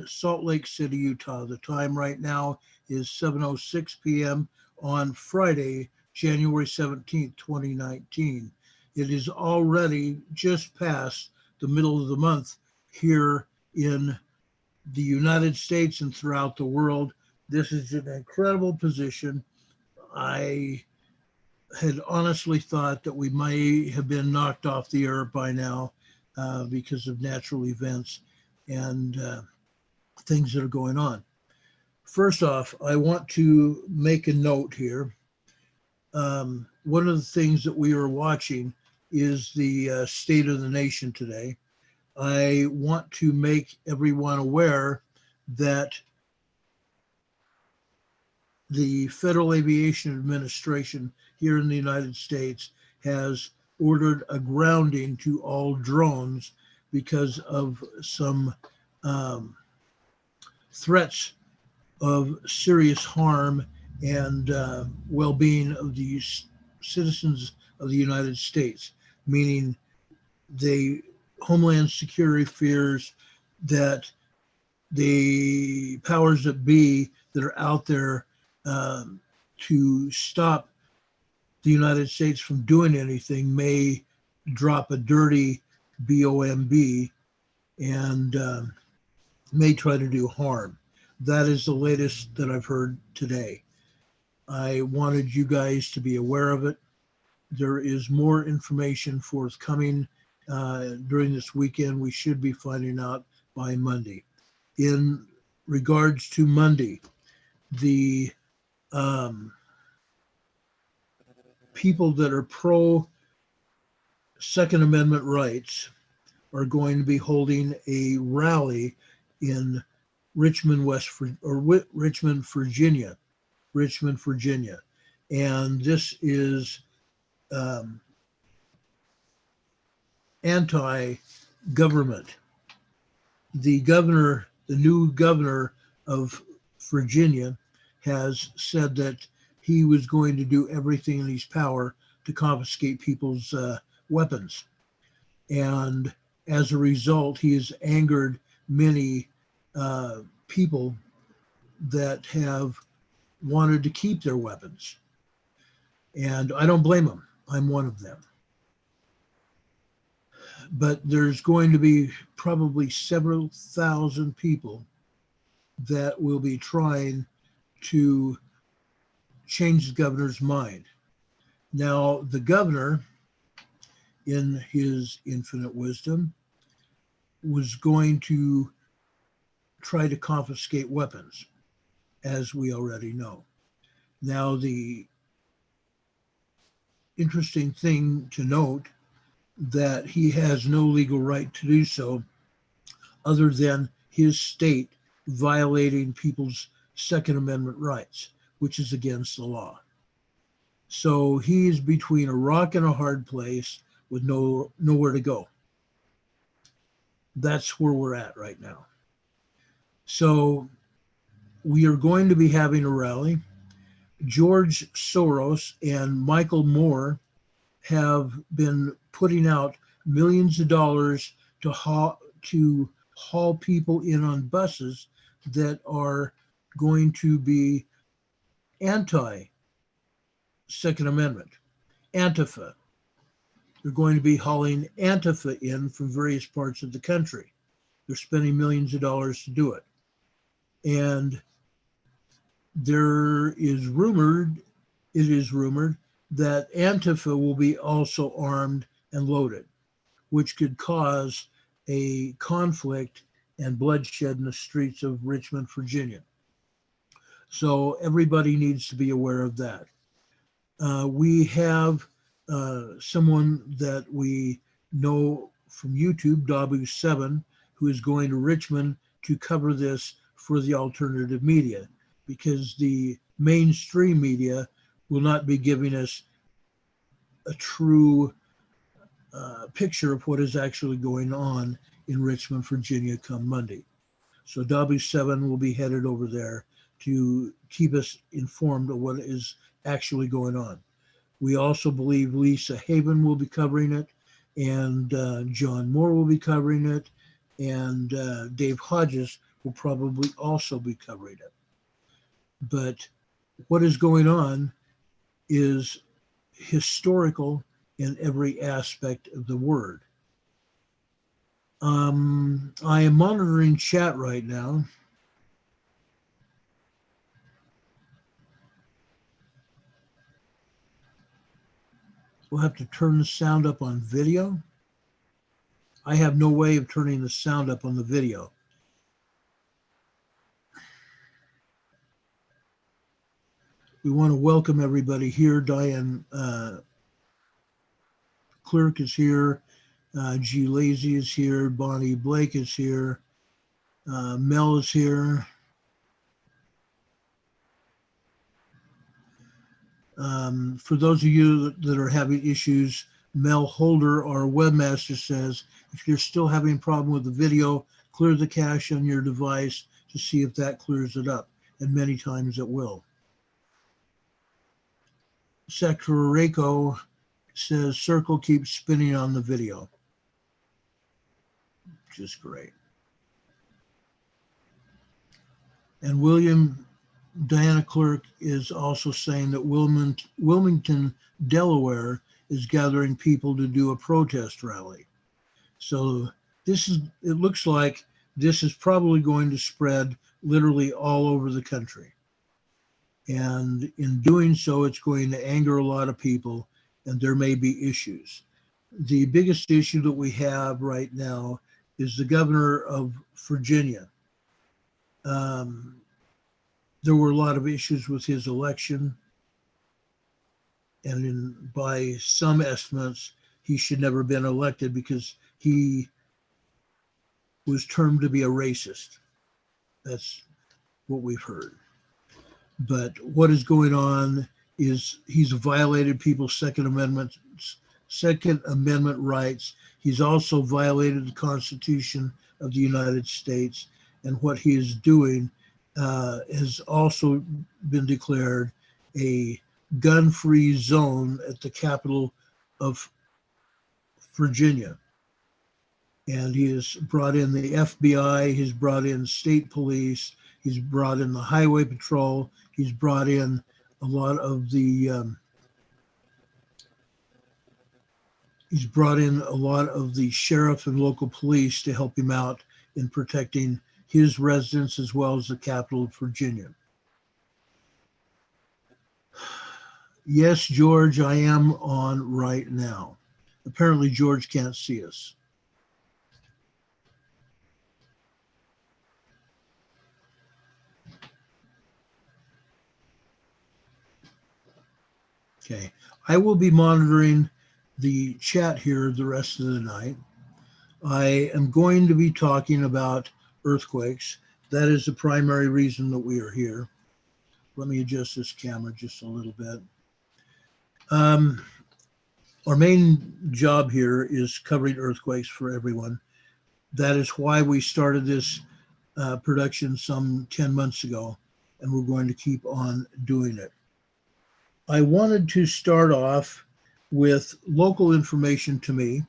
Salt Lake City, Utah. The time right now is 7:06 p.m. on Friday, January 17th, 2019. It is already just past the middle of the month here in the United States and throughout the world. This is an incredible position. I had honestly thought that we might have been knocked off the air by now because of natural events and things that are going on. First off, I want to make a note here. One of the things that we are watching is the State of the Nation today. I want to make everyone aware that the Federal Aviation Administration here in the United States has ordered a grounding to all drones because of some threats of serious harm and well-being of the citizens of the United States, meaning the Homeland Security fears that the powers that be that are out there to stop the United States from doing anything may drop a dirty BOMB and may try to do harm. That is the latest that I've heard today. I wanted you guys to be aware of it. There is more information forthcoming during this weekend. We should be finding out by Monday. In regards to Monday, the people that are pro Second Amendment rights are going to be holding a rally in Richmond, Virginia. And this is anti-government. The new governor of Virginia has said that he was going to do everything in his power to confiscate people's weapons. And as a result, he has angered many people that have wanted to keep their weapons. And I don't blame them. I'm one of them. But there's going to be probably several thousand people that will be trying to change the governor's mind. Now, the governor, in his infinite wisdom, was going to try to confiscate weapons, as we already know. Now, the interesting thing to note that he has no legal right to do so other than his state violating people's Second Amendment rights, which is against the law. So he's between a rock and a hard place with nowhere to go. That's where we're at right now. So we are going to be having a rally. George Soros and Michael Moore have been putting out millions of dollars to haul people in on buses that are going to be anti-Second Amendment, Antifa. They're going to be hauling Antifa in from various parts of the country. They're spending millions of dollars to do it. And it is rumored that Antifa will be also armed and loaded, which could cause a conflict and bloodshed in the streets of Richmond, Virginia. So everybody needs to be aware of that. We have someone that we know from YouTube, Dabu7, who is going to Richmond to cover this for the alternative media, because the mainstream media will not be giving us a true picture of what is actually going on in Richmond, Virginia come Monday. So Dabu7 will be headed over there to keep us informed of what is actually going on. We also believe Lisa Haven will be covering it, and John Moore will be covering it, and Dave Hodges will probably also be covering it. But what is going on is historical in every aspect of the word. I am monitoring chat right now. We'll have to turn the sound up on video. I have no way of turning the sound up on the video. We want to welcome everybody here. Diane Clerk is here. G. Lazy is here. Bonnie Blake is here. Mel is here. For those of you that are having issues, Mel Holder, our webmaster, says if you're still having a problem with the video, clear the cache on your device to see if that clears it up. And many times it will. Sakurako says circle keeps spinning on the video. Just great. And Diana Clerk is also saying that Wilmington, Delaware is gathering people to do a protest rally. So it looks like this is probably going to spread literally all over the country. And in doing so, it's going to anger a lot of people, and there may be issues. The biggest issue that we have right now is the governor of Virginia. There were a lot of issues with his election, and by some estimates, he should never have been elected because he was termed to be a racist. That's what we've heard. But what is going on is he's violated people's Second Amendment rights. He's also violated the Constitution of the United States, and what he is doing has also been declared a gun-free zone at the capital of Virginia. And he has brought in the FBI, he's brought in state police, he's brought in the highway patrol, he's brought in a lot of the sheriff and local police to help him out in protecting his residents as well as the capital of Virginia. Yes, George, I am on right now. Apparently George can't see us. Okay, I will be monitoring the chat here the rest of the night. I am going to be talking about earthquakes. That is the primary reason that we are here. Let me adjust this camera just a little bit. Our main job here is covering earthquakes for everyone. That is why we started this production some 10 months ago, and we're going to keep on doing it. I wanted to start off with local information to me.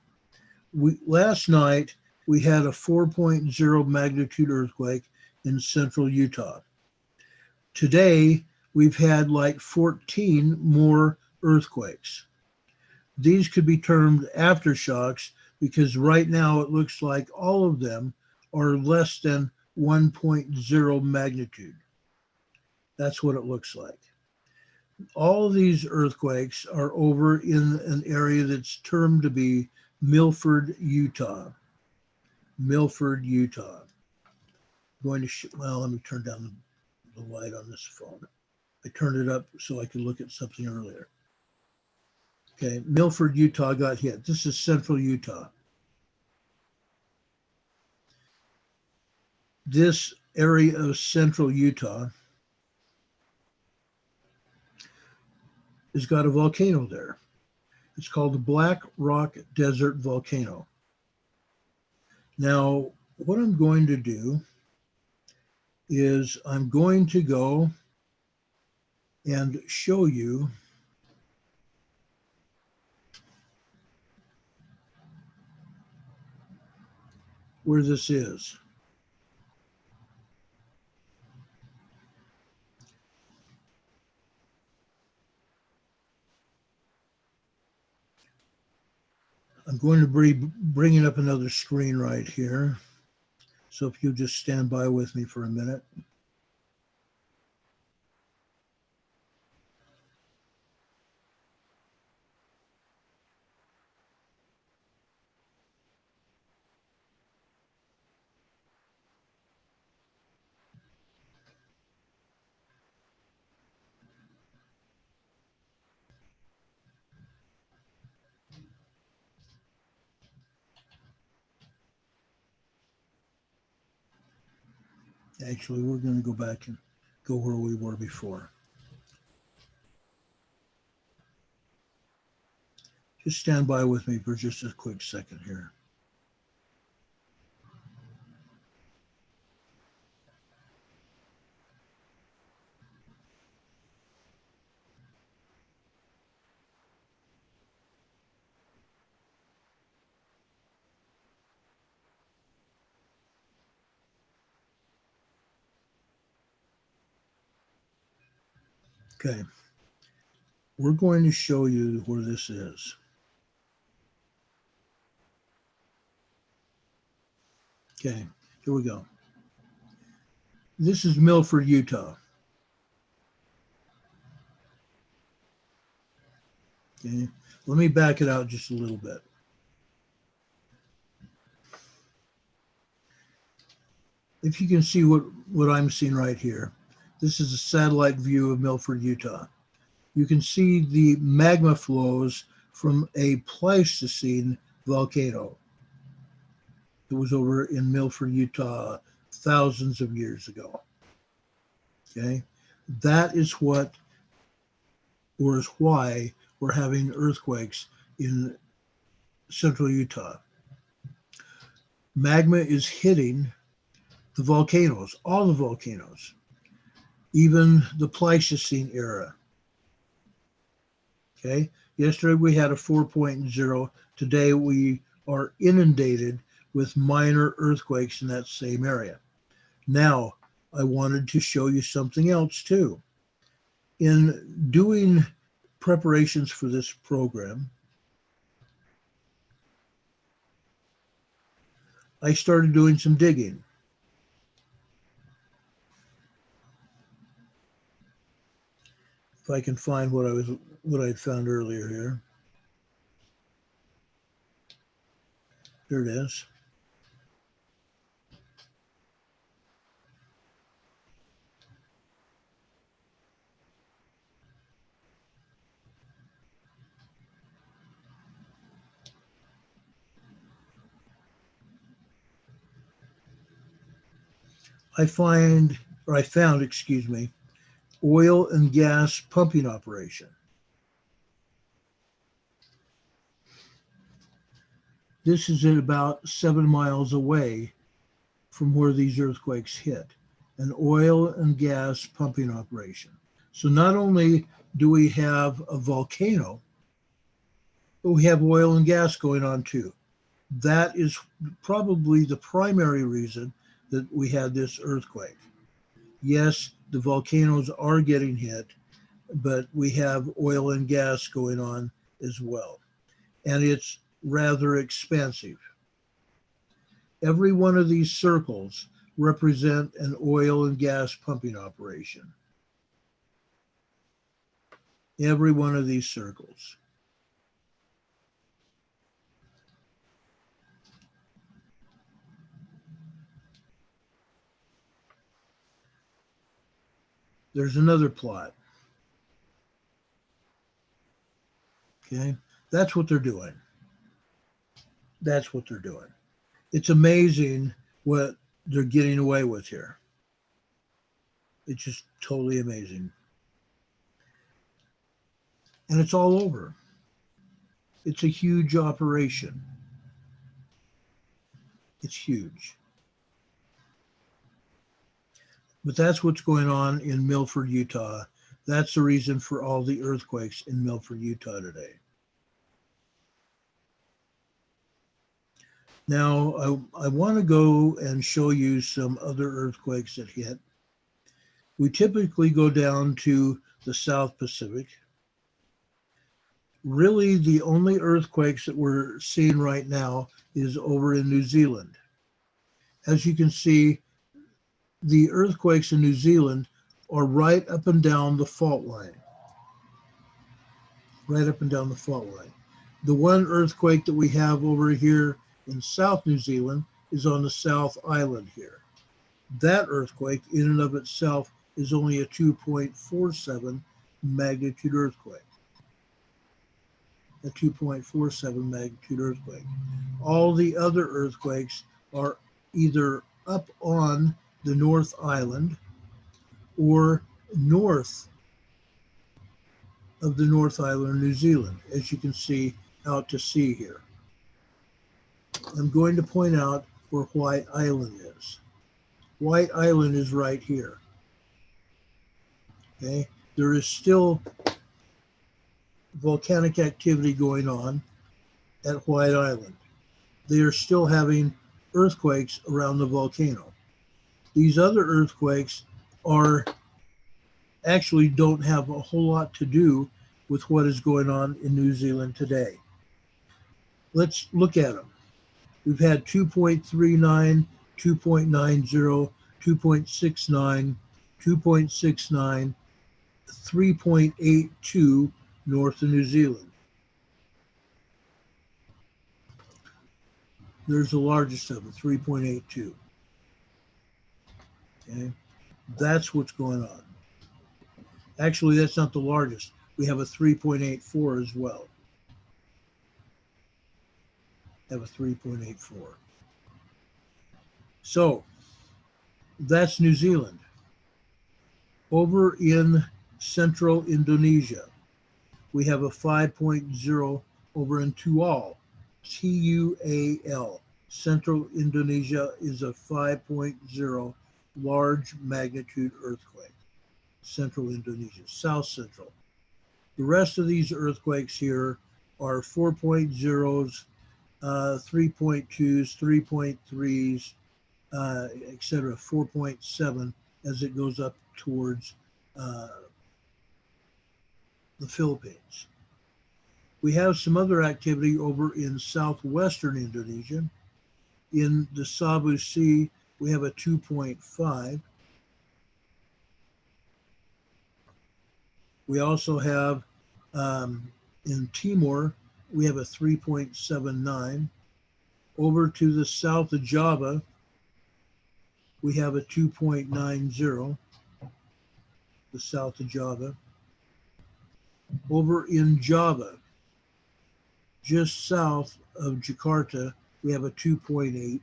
Last night, we had a 4.0 magnitude earthquake in central Utah. Today, we've had like 14 more earthquakes. These could be termed aftershocks because right now it looks like all of them are less than 1.0 magnitude. That's what it looks like. All of these earthquakes are over in an area that's termed to be Milford, Utah. Milford, Utah. Let me turn down the light on this phone. I turned it up so I could look at something earlier. Okay, Milford, Utah got hit. This is central Utah. This area of central Utah has got a volcano there. It's called the Black Rock Desert Volcano. Now, what I'm going to do is I'm going to go and show you where this is. I'm going to be bringing up another screen right here. So if you'll just stand by with me for a minute. Actually, we're going to go back and go where we were before. Just stand by with me for just a quick second here. Okay. We're going to show you where this is. Okay, here we go. This is Milford, Utah. Okay, let me back it out just a little bit. If you can see what I'm seeing right here, this is a satellite view of Milford, Utah. You can see the magma flows from a Pleistocene volcano that was over in Milford, Utah, thousands of years ago. Okay, that is what, or is why we're having earthquakes in central Utah. Magma is hitting the volcanoes, all the volcanoes, even the Pleistocene era. Okay, yesterday we had a 4.0. Today we are inundated with minor earthquakes in that same area. Now, I wanted to show you something else too. In doing preparations for this program, I started doing some digging. If I can find what I found earlier here. There it is. I found, excuse me, oil and gas pumping operation. This is at about 7 miles away from where these earthquakes hit, an oil and gas pumping operation. So not only do we have a volcano, but we have oil and gas going on too. That is probably the primary reason that we had this earthquake. Yes, the volcanoes are getting hit, but we have oil and gas going on as well. And it's rather expensive. Every one of these circles represent an oil and gas pumping operation. Every one of these circles. There's another plot. Okay, that's what they're doing. That's what they're doing. It's amazing what they're getting away with here. It's just totally amazing. And it's all over. It's a huge operation. It's huge. But that's what's going on in Milford, Utah. That's the reason for all the earthquakes in Milford, Utah today. Now, I want to go and show you some other earthquakes that hit. We typically go down to the South Pacific. Really, the only earthquakes that we're seeing right now is over in New Zealand. As you can see, the earthquakes in New Zealand are right up and down the fault line. Right up and down the fault line. The one earthquake that we have over here in South New Zealand is on the South Island here. That earthquake in and of itself is only a 2.47 magnitude earthquake. A 2.47 magnitude earthquake. All the other earthquakes are either up on the North Island or north of the North Island of New Zealand, as you can see out to sea here. I'm going to point out where White Island is. White Island is right here. Okay, there is still volcanic activity going on at White Island. They are still having earthquakes around the volcano. These other earthquakes are actually don't have a whole lot to do with what is going on in New Zealand today. Let's look at them. We've had 2.39, 2.90, 2.69, 2.69, 3.82 north of New Zealand. There's the largest of them, 3.82. Okay, that's what's going on. Actually, that's not the largest. We have a 3.84 as well. Have a 3.84. So that's New Zealand. Over in central Indonesia, we have a 5.0 over in Tual, Tual. Central Indonesia is a 5.0 large magnitude earthquake. Central Indonesia, South Central. The rest of these earthquakes here are 4.0s, 3.2s, 3.3s, etc., 4.7 as it goes up towards the Philippines. We have some other activity over in southwestern Indonesia. In the Sabu Sea, we have a 2.5. We also have in Timor, we have a 3.79. Over to the south of Java, we have a 2.90, the south of Java. Over in Java, just south of Jakarta, we have a 2.8.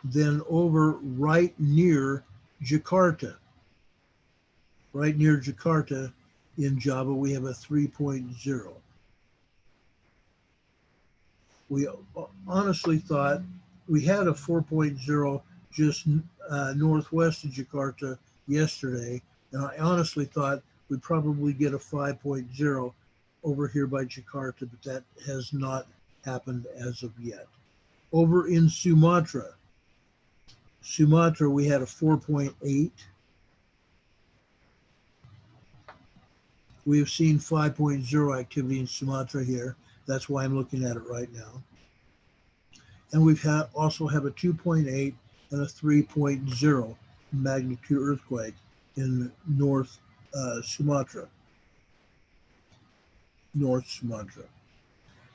Then over right near Jakarta in Java, we have a 3.0. We honestly thought we had a 4.0 just northwest of Jakarta yesterday, and I honestly thought we'd probably get a 5.0 over here by Jakarta, but that has not happened as of yet. Over in Sumatra, we had a 4.8. We have seen 5.0 activity in Sumatra here. That's why I'm looking at it right now. And we've also have a 2.8 and a 3.0 magnitude earthquake in North Sumatra.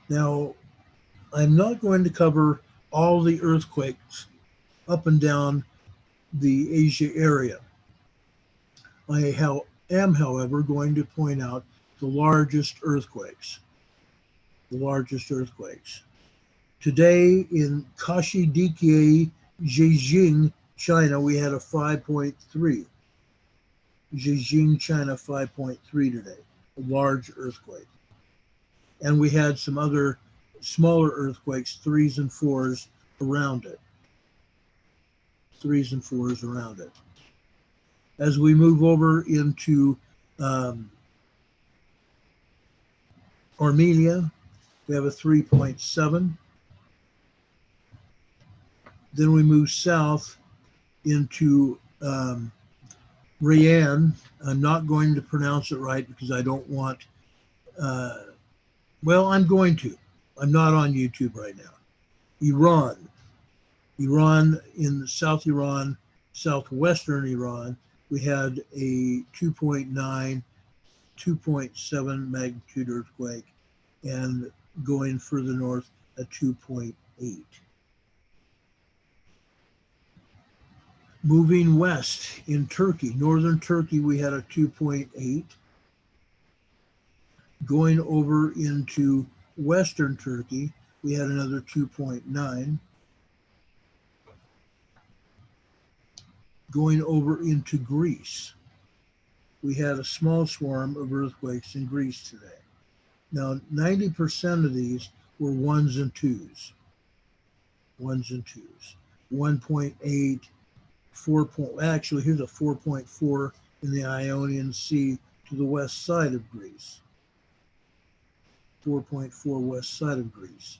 Now, I'm not going to cover all the earthquakes up and down the Asia area. I am, however, going to point out the largest earthquakes. Today in Kashidike, Zhejiang, China, we had a 5.3. Zhejiang, China, 5.3 today, a large earthquake. And we had some other smaller earthquakes, 3s and 4s around it. As we move over into Armenia, we have a 3.7. Then we move south into Rayan, I'm not going to pronounce it right because I don't want, well, I'm going to. I'm not on YouTube right now. Iran. Iran, in South Iran, southwestern Iran, we had a 2.9, 2.7 magnitude earthquake, and going further north, a 2.8. Moving west in Turkey, northern Turkey, we had a 2.8. Going over into western Turkey, we had another 2.9. Going over into Greece, we had a small swarm of earthquakes in Greece today. Now, 90% of these were ones and twos. 1.8, 4. Actually, here's a 4.4 in the Ionian Sea to the west side of Greece. 4.4 west side of Greece.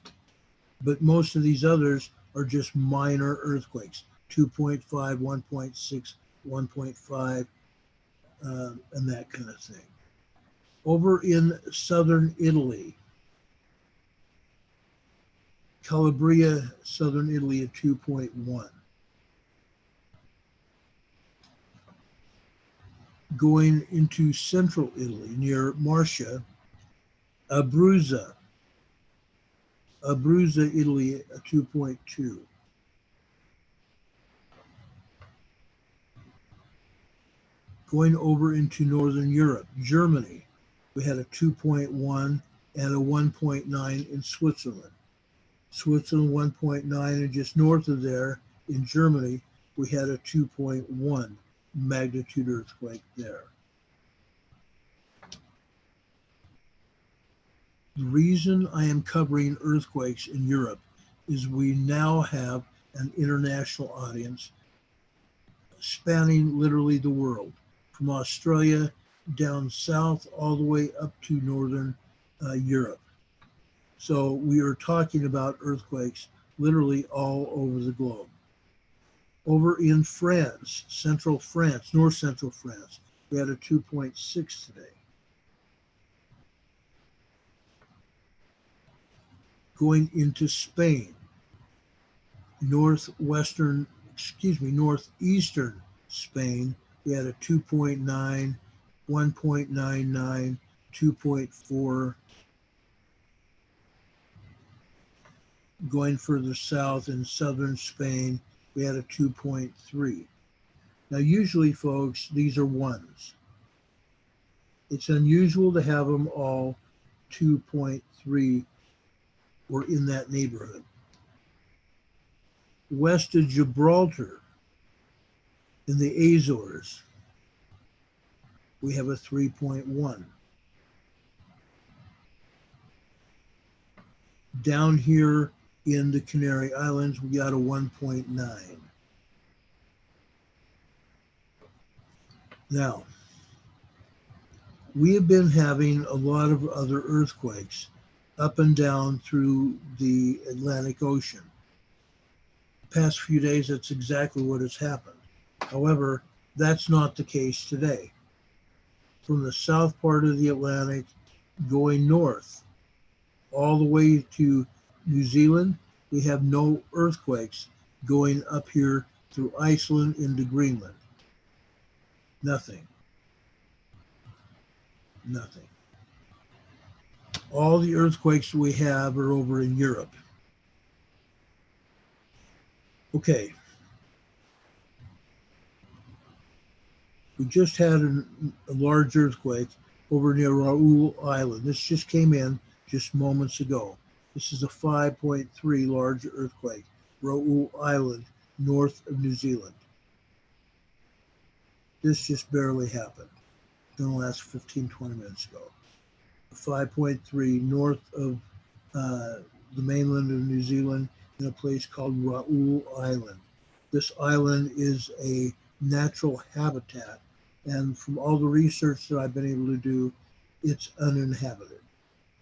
But most of these others are just minor earthquakes. 2.5, 1.6, 1.5, and that kind of thing. Over in southern Italy, Calabria, southern Italy, at 2.1. Going into central Italy, near Marcia, Abruzzo, Italy, a 2.2. Going over into Northern Europe, Germany, we had a 2.1 and a 1.9 in Switzerland. Switzerland 1.9, and just north of there in Germany, we had a 2.1 magnitude earthquake there. The reason I am covering earthquakes in Europe is we now have an international audience spanning literally the world, from Australia down south all the way up to northern Europe. So we are talking about earthquakes literally all over the globe. Over in France, central France, north central France, we had a 2.6 today. Going into Spain, northeastern Spain, we had a 2.9, 1.99, 2.4. Going further south in southern Spain, we had a 2.3. Now, usually, folks, these are ones. It's unusual to have them all 2.3 or in that neighborhood. West of Gibraltar, in the Azores, we have a 3.1. Down here in the Canary Islands, we got a 1.9. Now, we have been having a lot of other earthquakes up and down through the Atlantic Ocean. The past few days, that's exactly what has happened. However, that's not the case today. From the south part of the Atlantic going north all the way to New Zealand, we have no earthquakes going up here through Iceland into Greenland. Nothing. Nothing. All the earthquakes we have are over in Europe. Okay. We just had a large earthquake over near Raoul Island. This just came in just moments ago. This is a 5.3 large earthquake, Raoul Island, north of New Zealand. This just barely happened. It's going to last 15, 20 minutes ago. 5.3 north of the mainland of New Zealand in a place called Raoul Island. This island is a natural habitat, and from all the research that I've been able to do, it's uninhabited.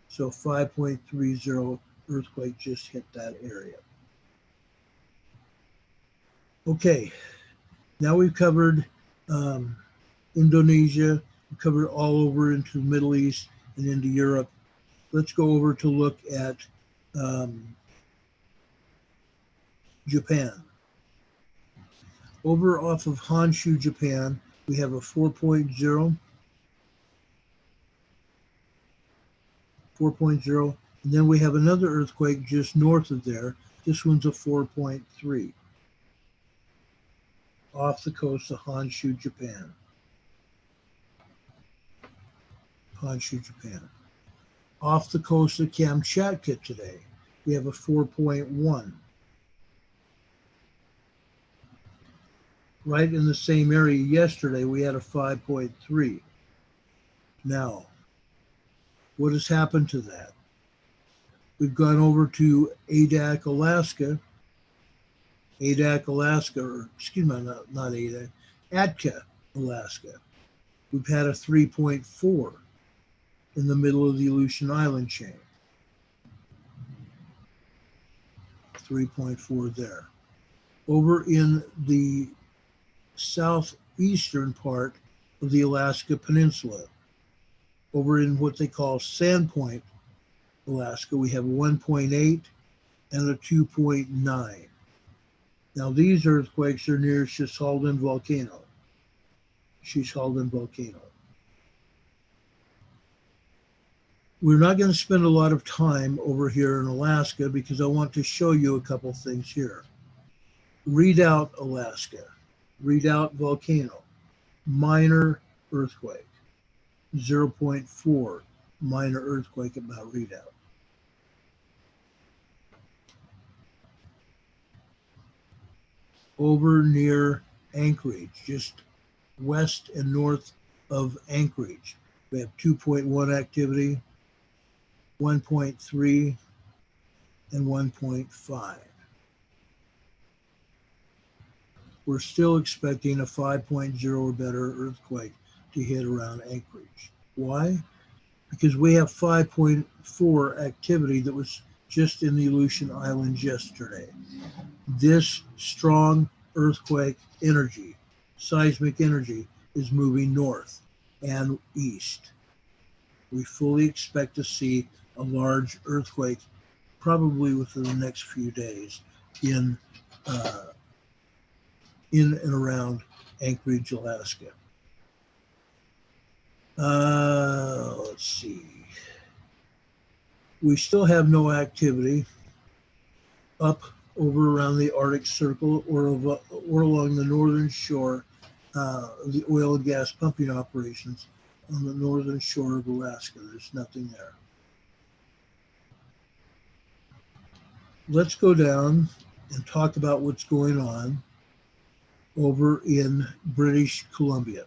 So 5.30 earthquake just hit that area. Okay, now we've covered Indonesia, we covered all over into the Middle East and into Europe. Let's go over to look at Japan. Over off of Honshu, Japan, we have a 4.0, and then we have another earthquake just north of there. This one's a 4.3 off the coast of Honshu, Japan. Honshu, Japan. Off the coast of Kamchatka today, we have a 4.1. Right in the same area yesterday, we had a 5.3. Now, what has happened to that? We've gone over to Adak, Alaska. Adak, Alaska, or excuse me, not Adak, Atka, Alaska. We've had a 3.4 in the middle of the Aleutian Island chain. 3.4 there. Over in the southeastern part of the Alaska Peninsula, over in what they call Sandpoint, Alaska, we have 1.8 and a 2.9. Now these earthquakes are near Shishaldin volcano. We're not going to spend a lot of time over here in Alaska because I want to show you a couple things here. Redoubt, Alaska. Redoubt volcano. Minor earthquake. 0.4 minor earthquake at Mount Redoubt. Over near Anchorage, just west and north of Anchorage, we have 2.1 activity, 1.3, and 1.5. We're still expecting a 5.0 or better earthquake to hit around Anchorage. Why? Because we have 5.4 activity that was just in the Aleutian Islands yesterday. This strong earthquake energy, seismic energy, is moving north and east. We fully expect to see a large earthquake probably within the next few days in and around Anchorage, Alaska. Let's see. We still have no activity up over around the Arctic Circle or along the northern shore of the oil and gas pumping operations on the northern shore of Alaska. There's nothing there. Let's go down and talk about what's going on over in British Columbia,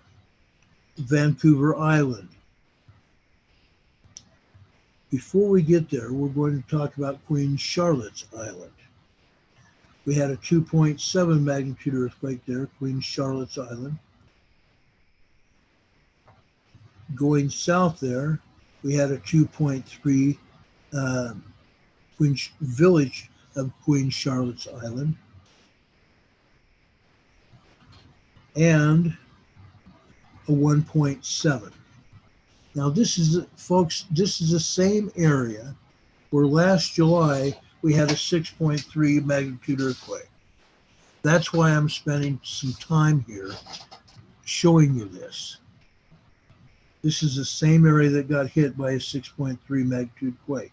Vancouver Island. Before we get there, we're going to talk about Queen Charlotte's Island. We had a 2.7 magnitude earthquake there, Queen Charlotte's Island. Going south there, we had a 2.3 village of Queen Charlotte's Island. And a 1.7. Now this is, folks, this is the same area where last July we had a 6.3 magnitude earthquake. That's why I'm spending some time here showing you this. This is the same area that got hit by a 6.3 magnitude quake.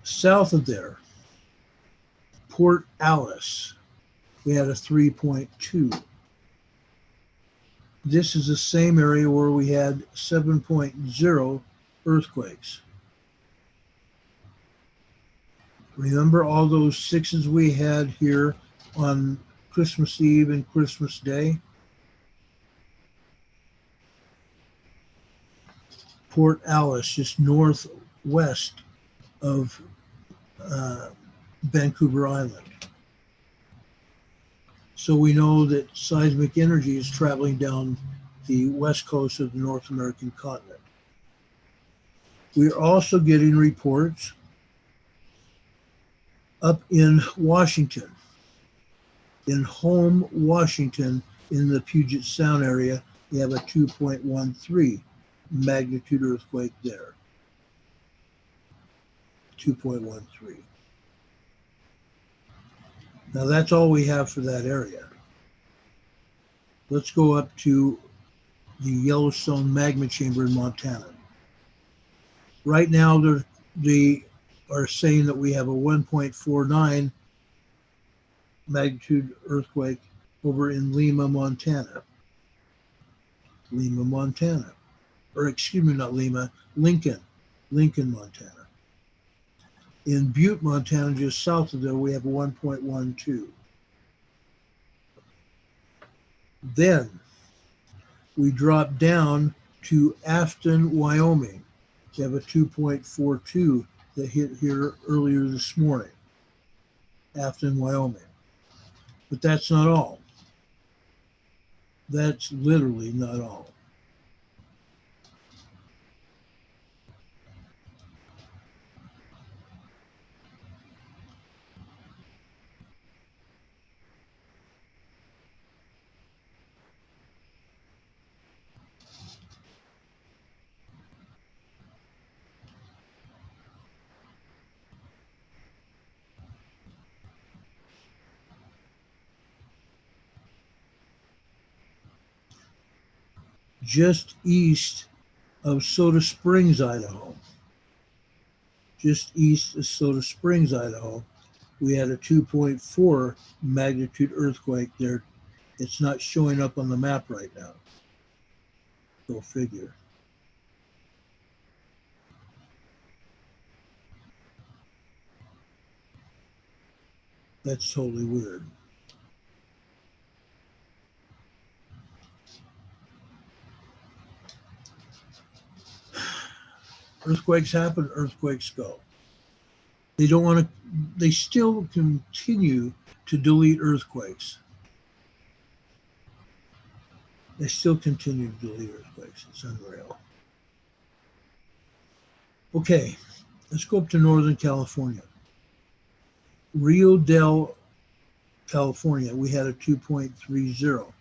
South of there, Port Alice, we had a 3.2. This is the same area where we had 7.0 earthquakes. Remember all those sixes we had here on Christmas Eve and Christmas Day? Port Alice, just northwest of Vancouver Island. So we know that seismic energy is traveling down the west coast of the North American continent. We're also getting reports up in Washington. In Home, Washington, in the Puget Sound area, we have a 2.13 magnitude earthquake there. 2.13. Now that's all we have for that area. Let's go up to the Yellowstone Magma Chamber in Montana. Right now, they are saying that we have a 1.49 magnitude earthquake over in Lima, Montana. Lima, Montana. Or excuse me, not Lima, Lincoln, Montana. In Butte, Montana, just south of there, we have a 1.12. Then we drop down to Afton, Wyoming. We have a 2.42 that hit here earlier this morning. Afton, Wyoming. But that's not all. That's literally not all. Just east of Soda Springs, Idaho. Just east of Soda Springs, Idaho, we had a 2.4 magnitude earthquake there. It's not showing up on the map right now. Go figure. That's totally weird. Earthquakes happen, earthquakes go. They don't want to, they still continue to delete earthquakes. They still continue to delete earthquakes. It's unreal. Okay, let's go up to Northern California. Rio del California, we had a 2.30.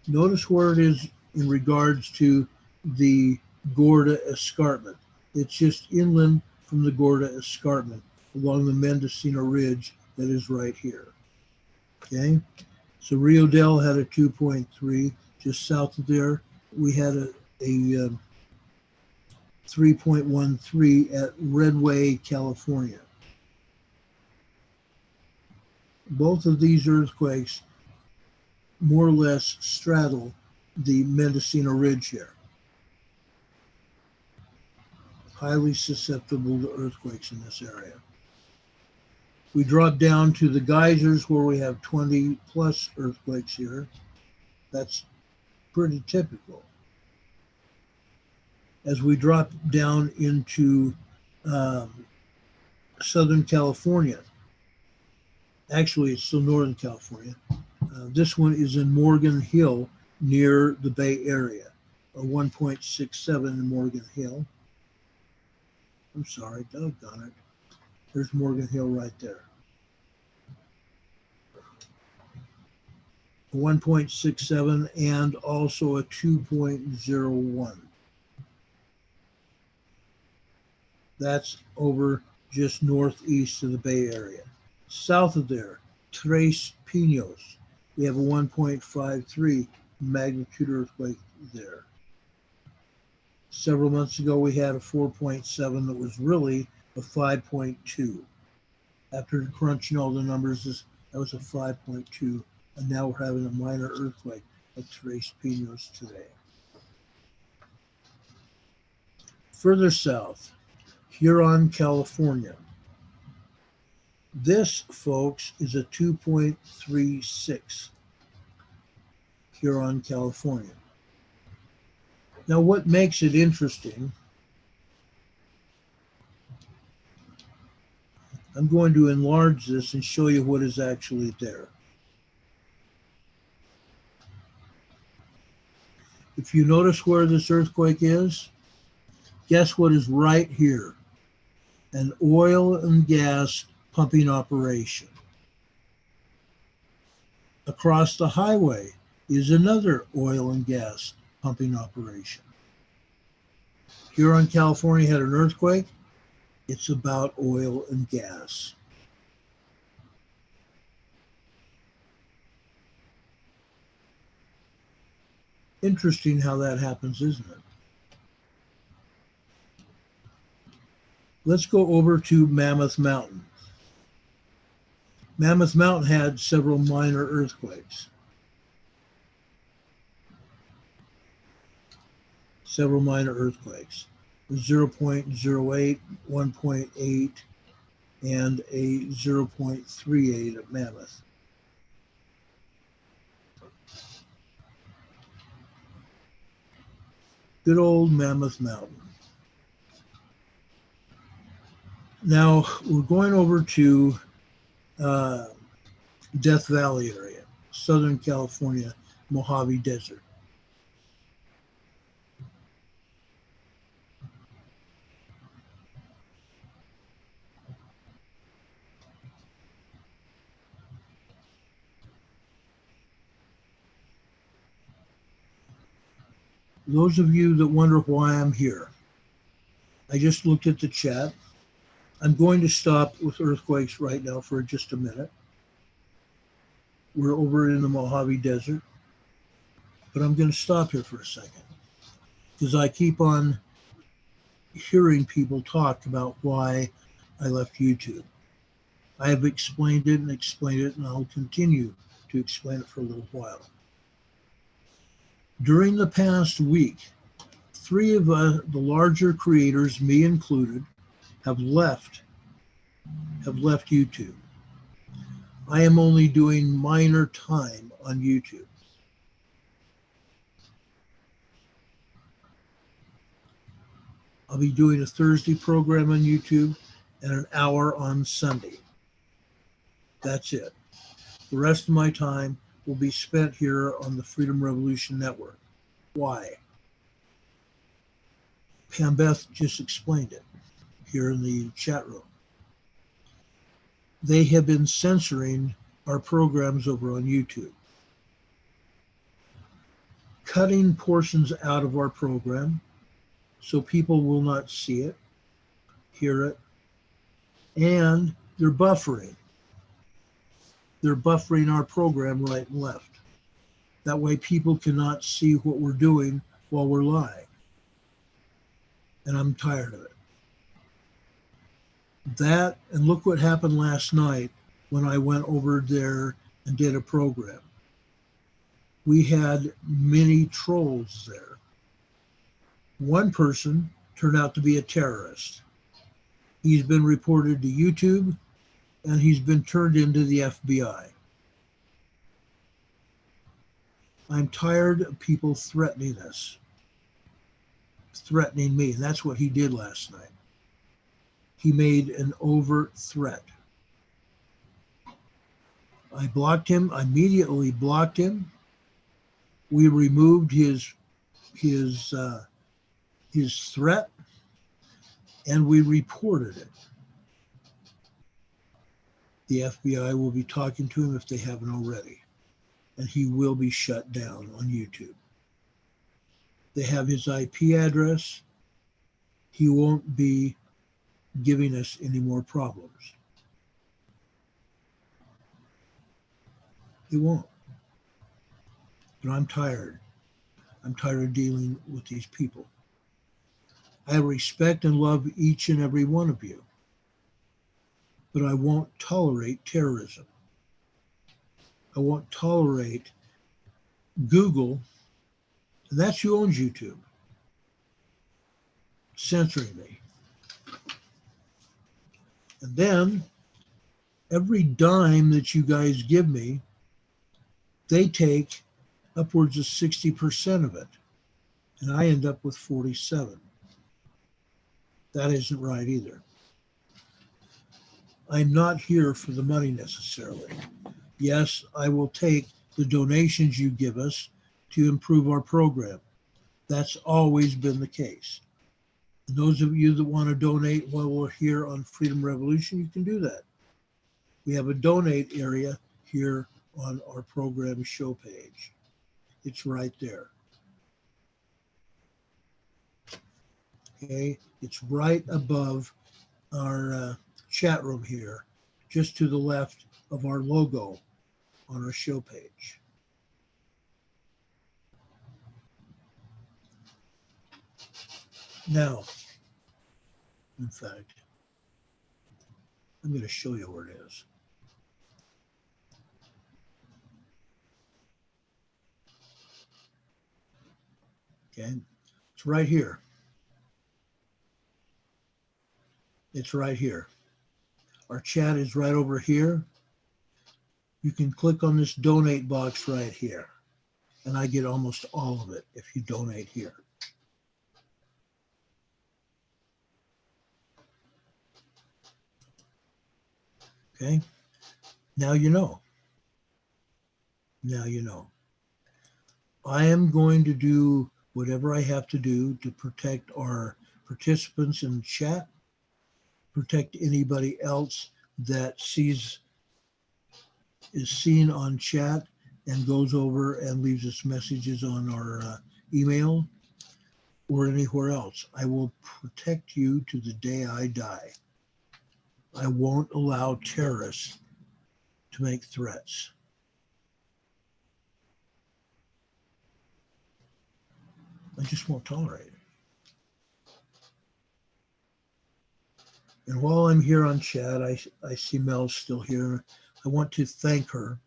Notice where it is in regards to the Gorda Escarpment. It's just inland from the Gorda Escarpment along the Mendocino Ridge that is right here. Okay, so Rio del had a 2.3. Just south of there, we had a 3.13 at Redway, California. Both of these earthquakes more or less straddle the Mendocino Ridge here. Highly susceptible to earthquakes in this area. We drop down to the geysers where we have 20 plus earthquakes here. That's pretty typical. As we drop down into Southern California, actually it's still Northern California. This one is in Morgan Hill near the Bay Area, a 1.67 in Morgan Hill. I'm sorry, doggone it. There's Morgan Hill right there. 1.67 and also a 2.01. That's over just northeast of the Bay Area. South of there, Tres Pinos. We have a 1.53 magnitude earthquake there. Several months ago, we had a 4.7 that was really a 5.2. After crunching all the numbers, that was a 5.2, and now we're having a minor earthquake at Tres Pinos today. Further south, Huron, California. This, folks, is a 2.36. Huron, California. Now, what makes it interesting, I'm going to enlarge this and show you what is actually there. If you notice where this earthquake is, guess what is right here? An oil and gas pumping operation. Across the highway is another oil and gas pumping operation. Huron, California had an earthquake. It's about oil and gas. Interesting how that happens, isn't it? Let's go over to Mammoth Mountain. Mammoth Mountain had several minor earthquakes. Several minor earthquakes. 0.08, 1.8, and a 0.38 at Mammoth. Good old Mammoth Mountain. Now we're going over to Death Valley area, Southern California, Mojave Desert. Those of you that wonder why I'm here, I just looked at the chat. I'm going to stop with earthquakes right now for just a minute. We're over in the Mojave Desert, but I'm going to stop here for a second because I keep on hearing people talk about why I left YouTube. I have explained it, and I'll continue to explain it for a little while. During the past week, 3 of the larger creators, me included, have left YouTube. I am only doing minor time on YouTube. I'll be doing a Thursday program on YouTube and an hour on Sunday. That's it. The rest of my time will be spent here on the Freedom Revolution Network. Why? Pam Beth just explained it here in the chat room. They have been censoring our programs over on YouTube, cutting portions out of our program so people will not see it, hear it, and they're buffering. They're buffering our program right and left. That way people cannot see what we're doing while we're live. And I'm tired of it. That, and look what happened last night when I went over there and did a program. We had many trolls there. One person turned out to be a terrorist. He's been reported to YouTube and he's been turned into the FBI. I'm tired of people threatening us, threatening me, and that's what he did last night. He made an overt threat. I blocked him, I immediately blocked him. We removed his threat and we reported it. The FBI will be talking to him if they haven't already, and he will be shut down on YouTube. They have his IP address. He won't be giving us any more problems. He won't. But I'm tired. I'm tired of dealing with these people. I respect and love each and every one of you, but I won't tolerate terrorism. I won't tolerate Google, and that's who owns YouTube, censoring me. And then every dime that you guys give me, they take upwards of 60% of it, and I end up with 47. That isn't right either. I'm not here for the money necessarily. Yes, I will take the donations you give us to improve our program. That's always been the case. And those of you that want to donate while we're here on Freedom Revolution, you can do that. We have a donate area here on our program show page. It's right there. Okay, it's right above our chat room here, just to the left of our logo on our show page. Now, in fact, I'm going to show you where it is. Okay, it's right here. It's right here. Our chat is right over here. You can click on this donate box right here, and I get almost all of it if you donate here. Okay, now you know. Now you know. I am going to do whatever I have to do to protect our participants in the chat, protect anybody else that is seen on chat and goes over and leaves us messages on our email or anywhere else. I will protect you to the day I die. I won't allow terrorists to make threats. I just won't tolerate it. And while I'm here on chat, I see Mel's still here. I want to thank her.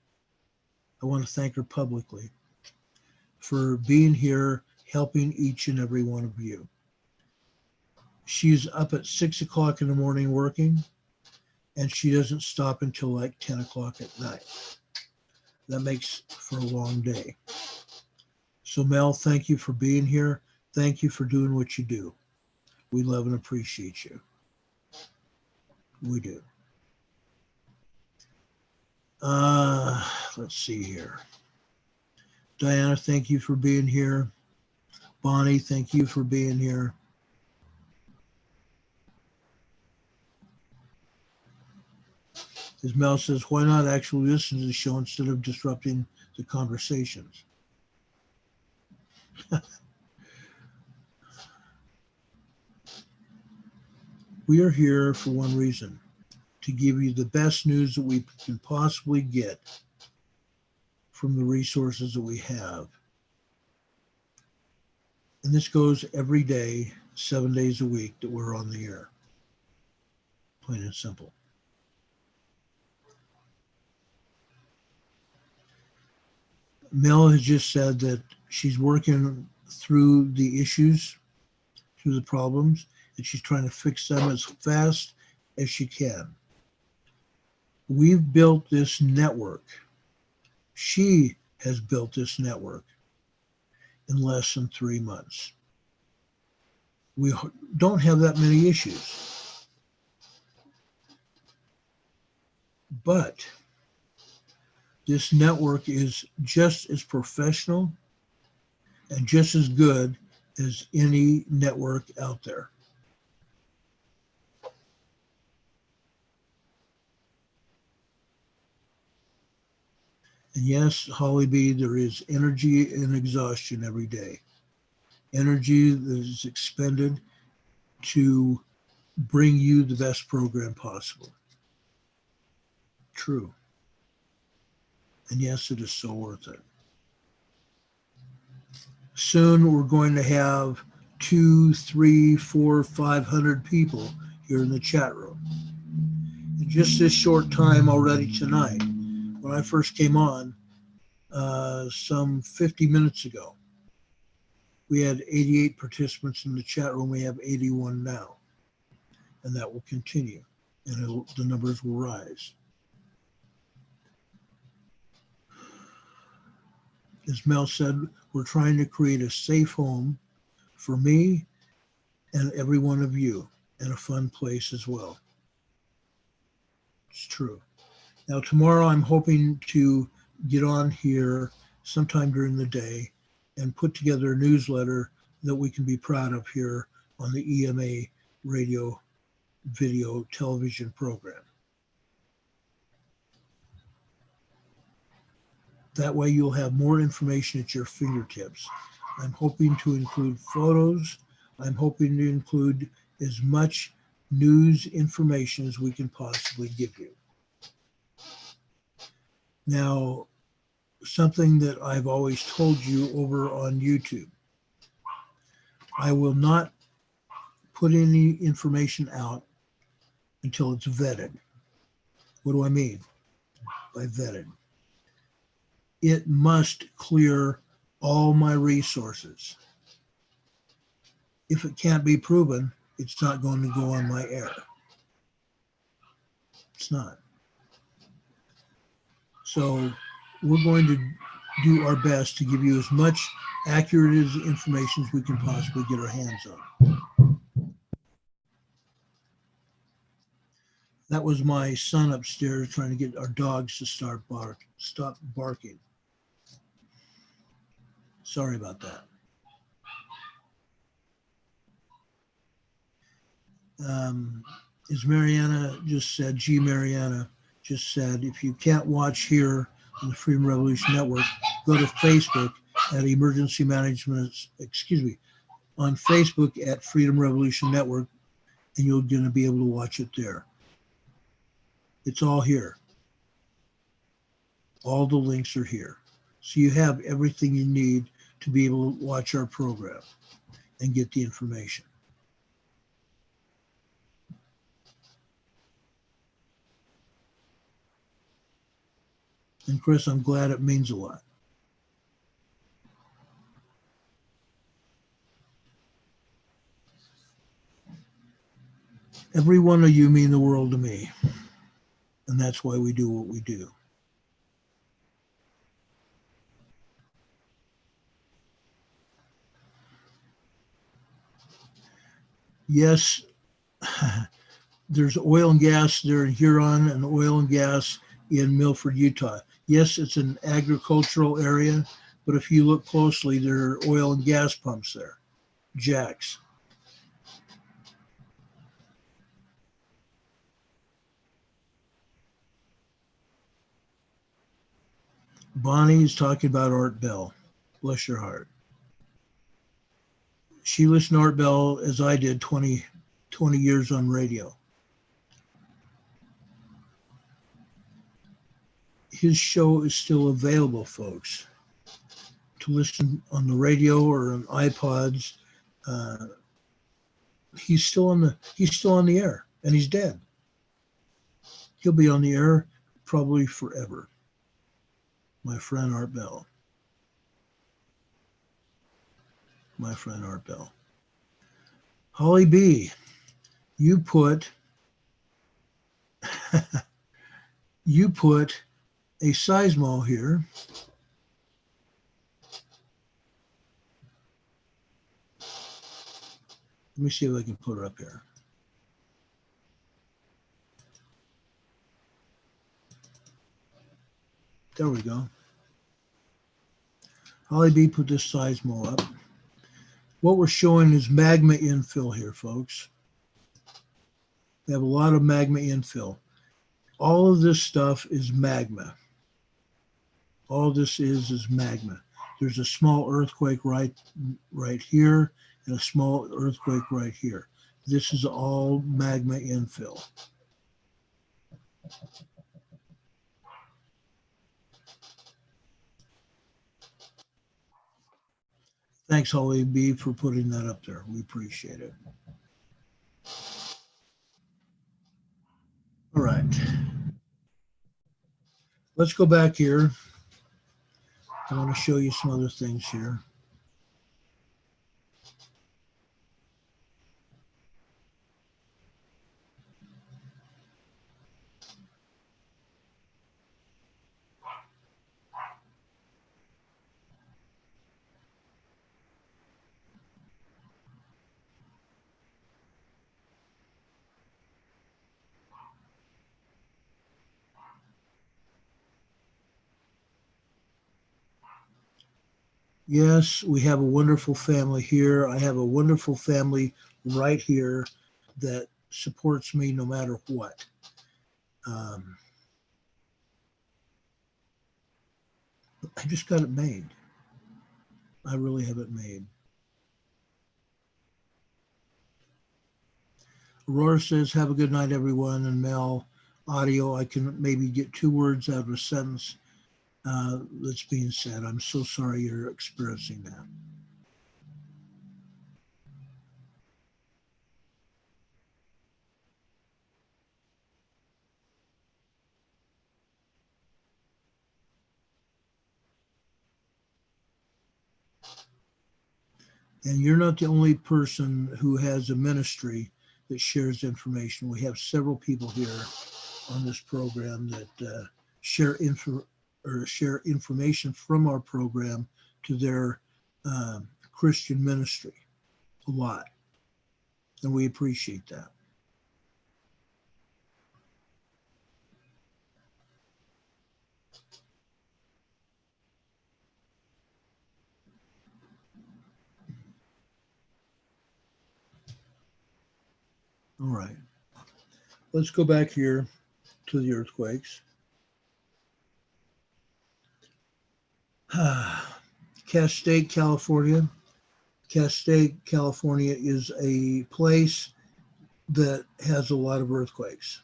I want to thank her publicly for being here, helping each and every one of you. She's up at 6 o'clock in the morning working, and she doesn't stop until like 10 o'clock at night. That makes for a long day. So Mel, thank you for being here. Thank you for doing what you do. We love and appreciate you. We do. Let's see here. Diana, thank you for being here. Bonnie, thank you for being here. As Mel says, why not actually listen to the show instead of disrupting the conversations? We are here for one reason, to give you the best news that we can possibly get from the resources that we have. And this goes every day, 7 days a week that we're on the air. Plain and simple. Mel has just said that she's working through the issues, through the problems, and she's trying to fix them as fast as she can. We've built this network. She has built this network in less than 3 months. We don't have that many issues. But this network is just as professional and just as good as any network out there. And yes, Holly B, there is energy and exhaustion every day. Energy that is expended to bring you the best program possible. True. And yes, it is so worth it. Soon we're going to have 200, 300, 400, 500 people here in the chat room. In just this short time already tonight, when I first came on some 50 minutes ago, we had 88 participants in the chat room. We have 81 now, and that will continue, and the numbers will rise. As Mel said, we're trying to create a safe home for me and every one of you, and a fun place as well. It's true. Now, tomorrow I'm hoping to get on here sometime during the day and put together a newsletter that we can be proud of here on the EMA radio, video, television program. That way you'll have more information at your fingertips. I'm hoping to include photos. I'm hoping to include as much news information as we can possibly give you. Now, something that I've always told you over on YouTube, I will not put any information out until it's vetted. What do I mean by vetted? It must clear all my resources. If it can't be proven, it's not going to go on my air. It's not. So we're going to do our best to give you as much accurate information as we can possibly get our hands on. That was my son upstairs trying to get our dogs to stop barking. Sorry about that. As Mariana just said, Mariana just said, if you can't watch here on the Freedom Revolution Network, go to Facebook at Emergency Management, on Facebook at Freedom Revolution Network, and you're going to be able to watch it there. It's all here. All the links are here. So you have everything you need to be able to watch our program and get the information. And Chris, I'm glad, it means a lot. Every one of you mean the world to me. And that's why we do what we do. Yes, there's oil and gas there in Huron and oil and gas in Milford, Utah. Yes, it's an agricultural area, but if you look closely, there are oil and gas pumps there, jacks. Bonnie is talking about Art Bell. Bless your heart. She listened to Art Bell as I did 20 years on radio. His show is still available, folks, to listen on the radio or on iPods. He's still on the air, and he's dead. He'll be on the air probably forever. My friend Art Bell. My friend Art Bell. Holly B, you put a Seismo here. Let me see if I can put it up here. There we go. Holly B put this Seismo up. What we're showing is magma infill here, folks. We have a lot of magma infill. All of this stuff is magma. All this is magma. There's a small earthquake right here and a small earthquake right here. This is all magma infill. Thanks, Holly B, for putting that up there. We appreciate it. All right. Let's go back here. I want to show you some other things here. Yes, we have a wonderful family here. I have a wonderful family right here that supports me no matter what. I just got it made. I really have it made. Aurora says, have a good night, everyone. And Mel, audio, I can maybe get 2 words out of a sentence that's being said. I'm so sorry you're experiencing that. And you're not the only person who has a ministry that shares information. We have several people here on this program that share information from our program to their Christian ministry a lot, and we appreciate that. All right, let's go back here to the earthquakes. Castaic, California. Castaic, California is a place that has a lot of earthquakes.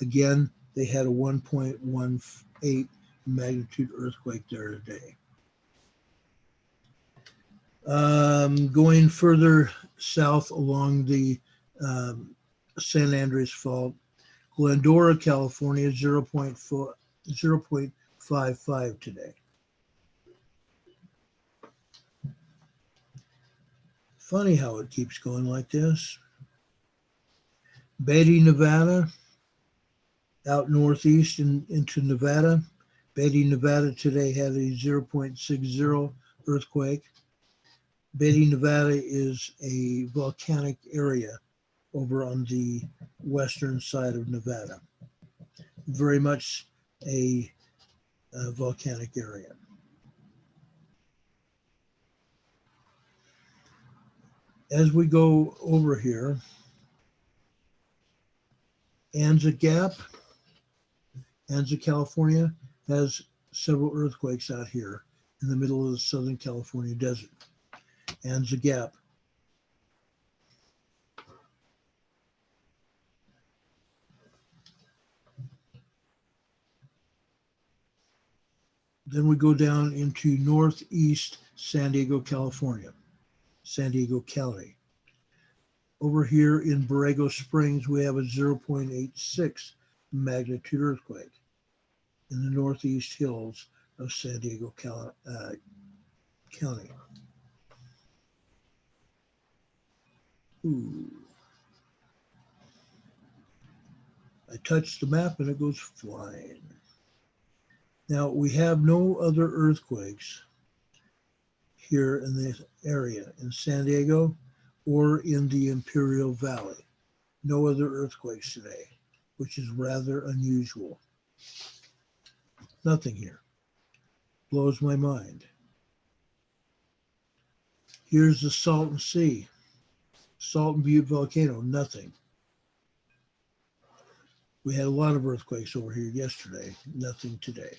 Again, they had a 1.18 magnitude earthquake there today. Going further south along the San Andreas Fault, Glendora, California, 0.55 today. Funny how it keeps going like this. Beatty, Nevada, out northeast into Nevada. Beatty, Nevada today had a 0.60 earthquake. Beatty, Nevada is a volcanic area over on the western side of Nevada. Very much a volcanic area. As we go over here, Anza Gap, Anza, California, has several earthquakes out here in the middle of the Southern California desert. Anza Gap. Then we go down into northeast San Diego, California, San Diego County. Over here in Borrego Springs, we have a 0.86 magnitude earthquake in the northeast hills of San Diego County. Ooh. I touch the map and it goes flying. Now, we have no other earthquakes here in this area, in San Diego or in the Imperial Valley. No other earthquakes today, which is rather unusual. Nothing here. Blows my mind. Here's the Salton Sea. Salton Butte volcano, nothing. We had a lot of earthquakes over here yesterday, nothing today.